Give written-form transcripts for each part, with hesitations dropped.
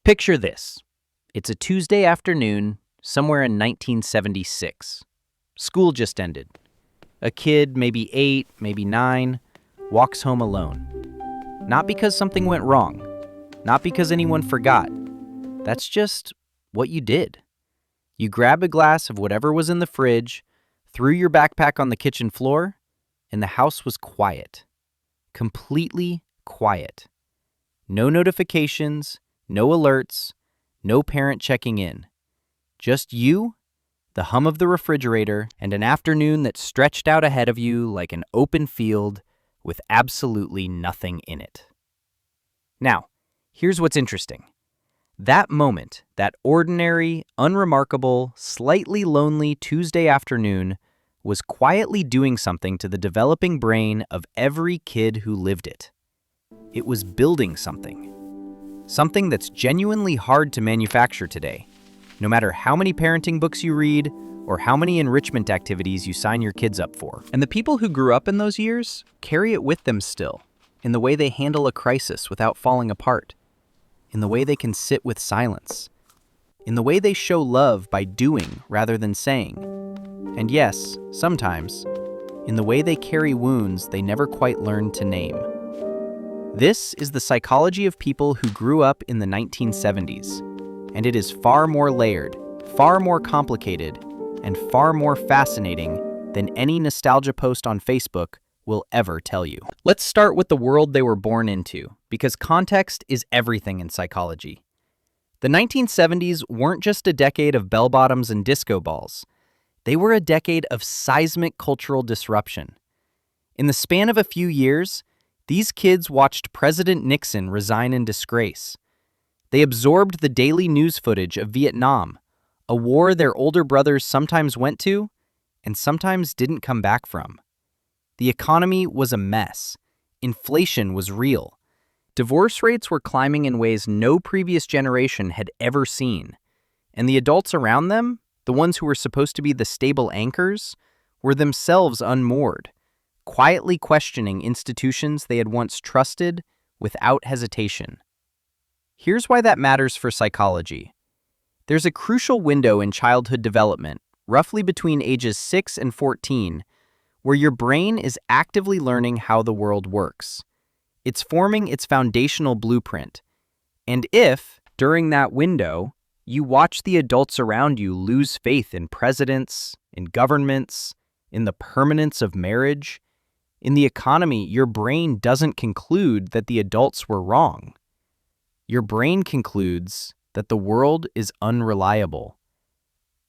Picture this. It's a Tuesday afternoon, somewhere in 1976. School just ended. A kid, maybe 8, maybe 9, walks home alone. Not because something went wrong. Not because anyone forgot. That's just what you did. You grabbed a glass of whatever was in the fridge, threw your backpack on the kitchen floor, and the house was quiet. Completely quiet. No notifications, no alerts, no parent checking in. Just you, the hum of the refrigerator, and an afternoon that stretched out ahead of you like an open field with absolutely nothing in it. Now, here's what's interesting. That moment, that ordinary, unremarkable, slightly lonely Tuesday afternoon was quietly doing something to the developing brain of every kid who lived it. It was building something. Something that's genuinely hard to manufacture today, no matter how many parenting books you read or how many enrichment activities you sign your kids up for. And the people who grew up in those years carry it with them still, in the way they handle a crisis without falling apart, in the way they can sit with silence, in the way they show love by doing rather than saying, and yes, sometimes, in the way they carry wounds they never quite learned to name. This is the psychology of people who grew up in the 1970s, and it is far more layered, far more complicated, and far more fascinating than any nostalgia post on Facebook will ever tell you. Let's start with the world they were born into, because context is everything in psychology. The 1970s weren't just a decade of bell-bottoms and disco balls. They were a decade of seismic cultural disruption. In the span of a few years, these kids watched President Nixon resign in disgrace. They absorbed the daily news footage of Vietnam, a war their older brothers sometimes went to and sometimes didn't come back from. The economy was a mess. Inflation was real. Divorce rates were climbing in ways no previous generation had ever seen. And the adults around them, the ones who were supposed to be the stable anchors, were themselves unmoored, quietly questioning institutions they had once trusted without hesitation. Here's why that matters for psychology. There's a crucial window in childhood development, roughly between ages 6 and 14, where your brain is actively learning how the world works. It's forming its foundational blueprint. And if, during that window, you watch the adults around you lose faith in presidents, in governments, in the permanence of marriage, in the economy, your brain doesn't conclude that the adults were wrong. Your brain concludes that the world is unreliable,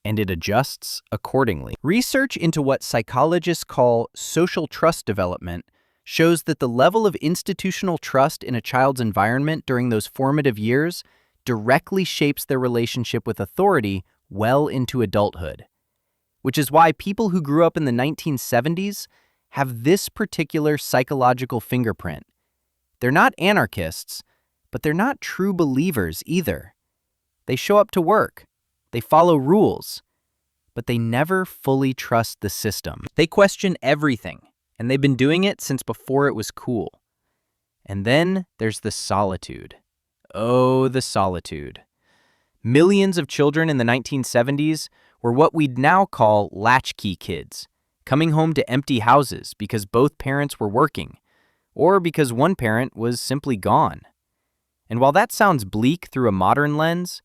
and it adjusts accordingly. Research into what psychologists call social trust development shows that the level of institutional trust in a child's environment during those formative years directly shapes their relationship with authority well into adulthood. Which is why people who grew up in the 1970s have this particular psychological fingerprint. They're not anarchists, but they're not true believers either. They show up to work. They follow rules, but they never fully trust the system. They question everything, and they've been doing it since before it was cool. And then there's the solitude. Oh, the solitude. Millions of children in the 1970s were what we'd now call latchkey kids, coming home to empty houses because both parents were working, or because one parent was simply gone. And while that sounds bleak through a modern lens,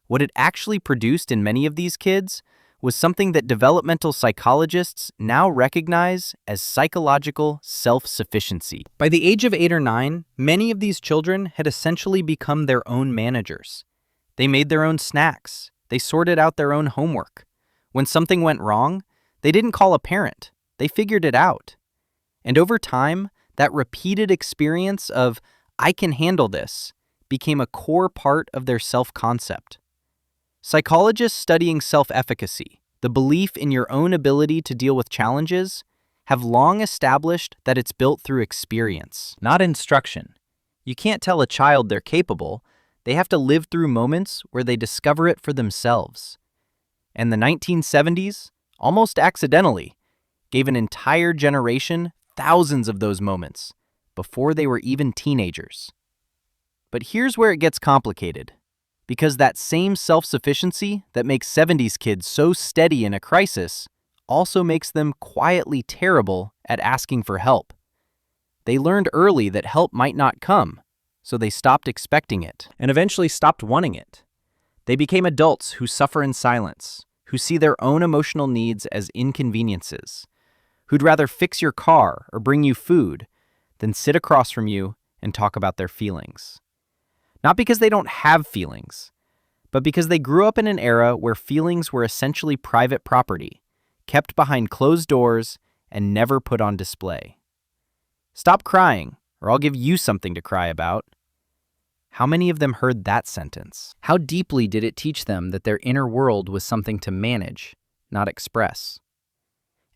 what it actually produced in many of these kids was something that developmental psychologists now recognize as psychological self-sufficiency. By the age of 8 or 9, many of these children had essentially become their own managers. They made their own snacks. They sorted out their own homework. When something went wrong, they didn't call a parent. They figured it out. And over time, that repeated experience of, I can handle this, became a core part of their self-concept. Psychologists studying self-efficacy, the belief in your own ability to deal with challenges, have long established that it's built through experience, not instruction. You can't tell a child they're capable. They have to live through moments where they discover it for themselves. And the 1970s, almost accidentally, gave an entire generation thousands of those moments before they were even teenagers. But here's where it gets complicated. Because that same self-sufficiency that makes 70s kids so steady in a crisis also makes them quietly terrible at asking for help. They learned early that help might not come, so they stopped expecting it and eventually stopped wanting it. They became adults who suffer in silence, who see their own emotional needs as inconveniences, who'd rather fix your car or bring you food than sit across from you and talk about their feelings. Not because they don't have feelings, but because they grew up in an era where feelings were essentially private property, kept behind closed doors and never put on display. Stop crying, or I'll give you something to cry about. How many of them heard that sentence? How deeply did it teach them that their inner world was something to manage, not express?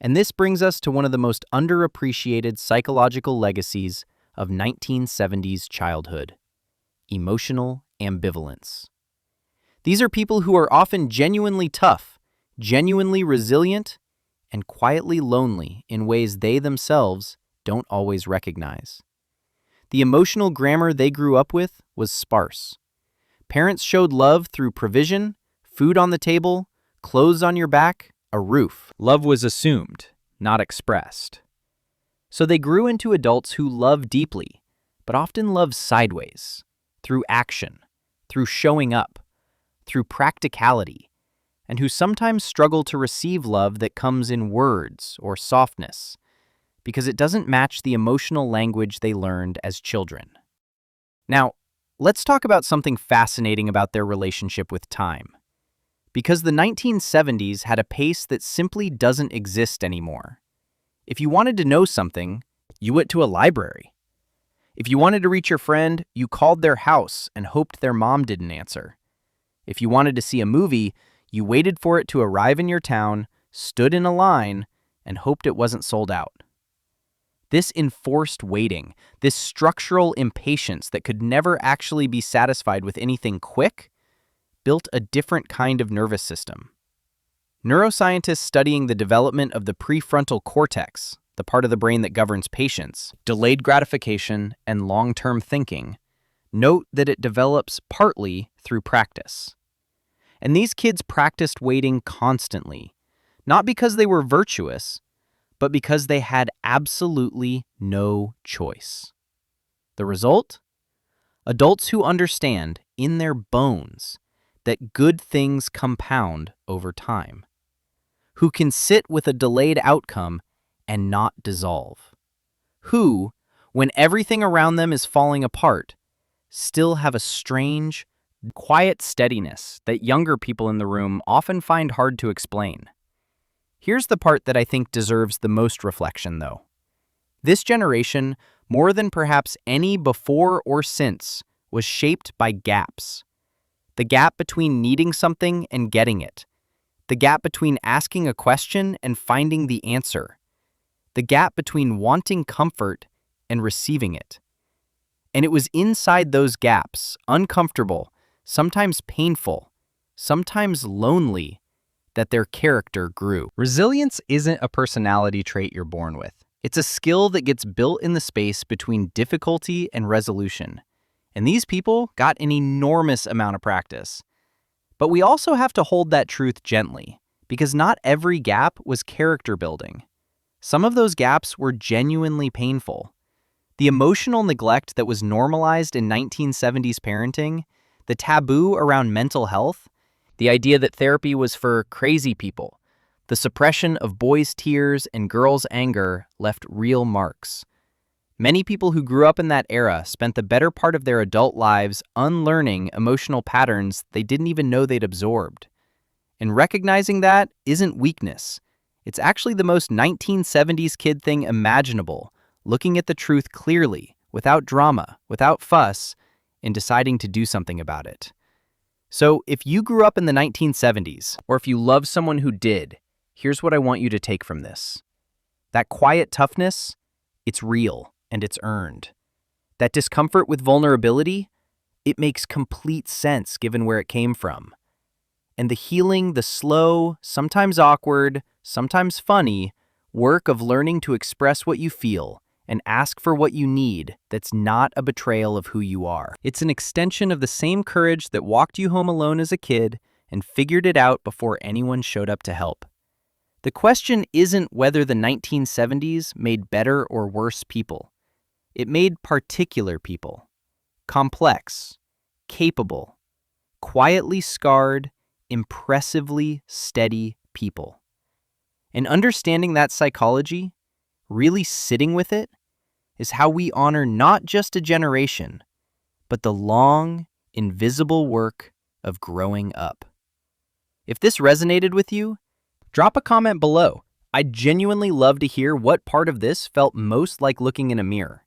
And this brings us to one of the most underappreciated psychological legacies of 1970s childhood: emotional ambivalence. These are people who are often genuinely tough, genuinely resilient, and quietly lonely in ways they themselves don't always recognize. The emotional grammar they grew up with was sparse. Parents showed love through provision, food on the table, clothes on your back, a roof. Love was assumed, not expressed. So they grew into adults who love deeply, but often love sideways, through action, through showing up, through practicality, and who sometimes struggle to receive love that comes in words or softness, because it doesn't match the emotional language they learned as children. Now, let's talk about something fascinating about their relationship with time. Because the 1970s had a pace that simply doesn't exist anymore. If you wanted to know something, you went to a library. If you wanted to reach your friend, you called their house and hoped their mom didn't answer. If you wanted to see a movie, you waited for it to arrive in your town, stood in a line, and hoped it wasn't sold out. This enforced waiting, this structural impatience that could never actually be satisfied with anything quick, built a different kind of nervous system. Neuroscientists studying the development of the prefrontal cortex, the part of the brain that governs patience, delayed gratification, and long-term thinking, note that it develops partly through practice. And these kids practiced waiting constantly, not because they were virtuous, but because they had absolutely no choice. The result? Adults who understand in their bones that good things compound over time, who can sit with a delayed outcome and not dissolve, who, when everything around them is falling apart, still have a strange, quiet steadiness that younger people in the room often find hard to explain. Here's the part that I think deserves the most reflection, though. This generation, more than perhaps any before or since, was shaped by gaps. The gap between needing something and getting it. The gap between asking a question and finding the answer. The gap between wanting comfort and receiving it. And it was inside those gaps, uncomfortable, sometimes painful, sometimes lonely, that their character grew. Resilience isn't a personality trait you're born with. It's a skill that gets built in the space between difficulty and resolution. And these people got an enormous amount of practice. But we also have to hold that truth gently, because not every gap was character building. Some of those gaps were genuinely painful. The emotional neglect that was normalized in 1970s parenting, the taboo around mental health, the idea that therapy was for crazy people, the suppression of boys' tears and girls' anger left real marks. Many people who grew up in that era spent the better part of their adult lives unlearning emotional patterns they didn't even know they'd absorbed. And recognizing that isn't weakness. It's actually the most 1970s kid thing imaginable, looking at the truth clearly, without drama, without fuss, and deciding to do something about it. So if you grew up in the 1970s, or if you love someone who did, here's what I want you to take from this. That quiet toughness, it's real and it's earned. That discomfort with vulnerability, it makes complete sense given where it came from. And the healing, the slow, sometimes awkward, sometimes funny, work of learning to express what you feel and ask for what you need that's not a betrayal of who you are. It's an extension of the same courage that walked you home alone as a kid and figured it out before anyone showed up to help. The question isn't whether the 1970s made better or worse people. It made particular people. Complex, capable, quietly scarred, impressively steady people. And understanding that psychology, really sitting with it, is how we honor not just a generation, but the long, invisible work of growing up. If this resonated with you, drop a comment below. I'd genuinely love to hear what part of this felt most like looking in a mirror.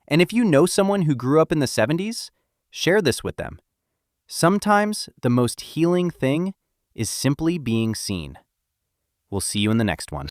And if you know someone who grew up in the 70s, share this with them. Sometimes the most healing thing is simply being seen. We'll see you in the next one.